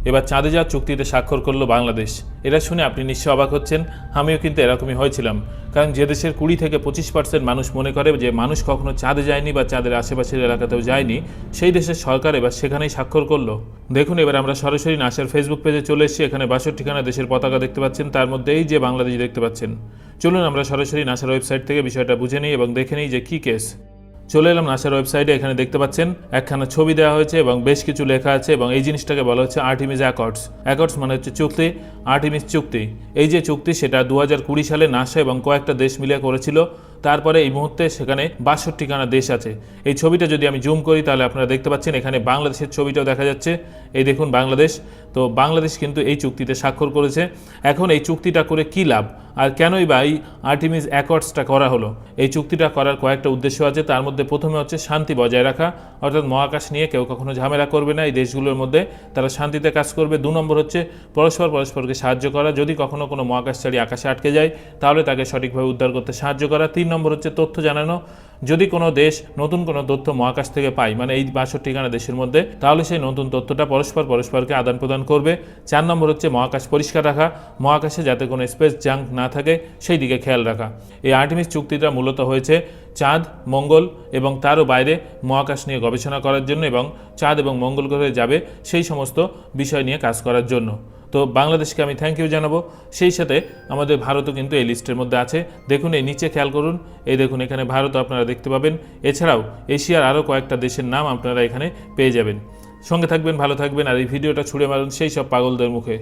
এবার চাঁদে যাওয়ার চুক্তিতে স্বাক্ষর করলো বাংলাদেশ। এটা শুনে আপনি নিশ্চয় অবাক হচ্ছেন, আমিও কিন্তু এরকমই হয়েছিলাম। কারণ যে দেশের 20 থেকে 25% মানুষ মনে করে যে মানুষ কখনো চাঁদে যায়নি বা চাঁদের আশেপাশের এলাকাতেও যায়নি, সেই দেশের সরকার এবার সেখানেই স্বাক্ষর করলো। দেখুন, এবার আমরা সরাসরি নাসার ফেসবুক পেজে চলে এসেছি। এখানে 62খানা দেশের পতাকা দেখতে পাচ্ছেন, তার মধ্যে এই যে বাংলাদেশ দেখতে পাচ্ছেন। চলুন আমরা সরাসরি নাসার ওয়েবসাইট থেকে বিষয়টা বুঝে নিই এবং দেখে নিই যে কী কেস। চলে এলাম নাসার ওয়েবসাইটে। এখানে দেখতে পাচ্ছেন একখানা ছবি দেওয়া হয়েছে এবং বেশ কিছু লেখা আছে এবং এই জিনিসটাকে বলা হচ্ছে আর্টেমিস অ্যাকর্ডস। অ্যাকর্ডস মানে হচ্ছে চুক্তি, আর্টেমিস চুক্তি। এই যে চুক্তি সেটা 2020 সালে নাসা এবং কয়েকটা দেশ মিলে করেছিল। তারপরে এই মুহূর্তে সেখানে 62খানা দেশ আছে। এই ছবিটা যদি আমি জুম করি তাহলে আপনারা দেখতে পাচ্ছেন এখানে বাংলাদেশের ছবিটাও দেখা যাচ্ছে। এই দেখুন বাংলাদেশ। তো বাংলাদেশ কিন্তু এই চুক্তিতে স্বাক্ষর করেছে। এখন এই চুক্তিটা করে কী লাভ আর কেনই বা এই আর্টেমিস অ্যাকর্ডসটা করা হলো? এই চুক্তিটা করার কয়েকটা উদ্দেশ্য আছে। তার মধ্যে প্রথমে হচ্ছে শান্তি বজায় রাখা, অর্থাৎ মহাকাশ নিয়ে কেউ কখনো ঝামেলা করবে না এই দেশগুলোর মধ্যে, তারা শান্তিতে কাজ করবে। 2 নম্বর হচ্ছে পরস্পরকে সাহায্য করা, যদি কখনো কোনো মহাকাশচারী আকাশে আটকে যায় তাহলে তাকে সঠিকভাবে উদ্ধার করতে সাহায্য করা। 3 নম্বর হচ্ছে তথ্য জানানো, যদি কোনো দেশ নতুন কোনো তথ্য মহাকাশ থেকে পায়, মানে এই 62খানা দেশের মধ্যে, তাহলে সেই নতুন তথ্যটা পরস্পরকে আদান প্রদান করবে। 4 নম্বর হচ্ছে মহাকাশ পরিষ্কার রাখা, মহাকাশে যাতে কোনো স্পেস জাঙ্ক না থাকে সেই দিকে খেয়াল রাখা। এই আর্টেমিস চুক্তিটা মূলত হয়েছে চাঁদ, মঙ্গল এবং তারও বাইরে মহাকাশ নিয়ে গবেষণা করার জন্য এবং চাঁদ এবং মঙ্গল গ্রহে যাবে সেই সমস্ত বিষয় নিয়ে কাজ করার জন্য। তো বাংলাদেশকে আমি থ্যাংক ইউ জানাবো। সেই সাথে আমাদের ভারতও কিন্তু এই লিস্টের মধ্যে আছে। দেখুন এই নিচে খেয়াল করুন, এই দেখুন এখানে ভারতও আপনারা দেখতে পাবেন। এছাড়াও এশিয়ার আরও কয়েকটা দেশের নাম আপনারা এখানে পেয়ে যাবেন। সঙ্গে থাকবেন, ভালো থাকবেন আর এই ভিডিওটা ছুঁড়ে মারুন সেই সব পাগলদের মুখে।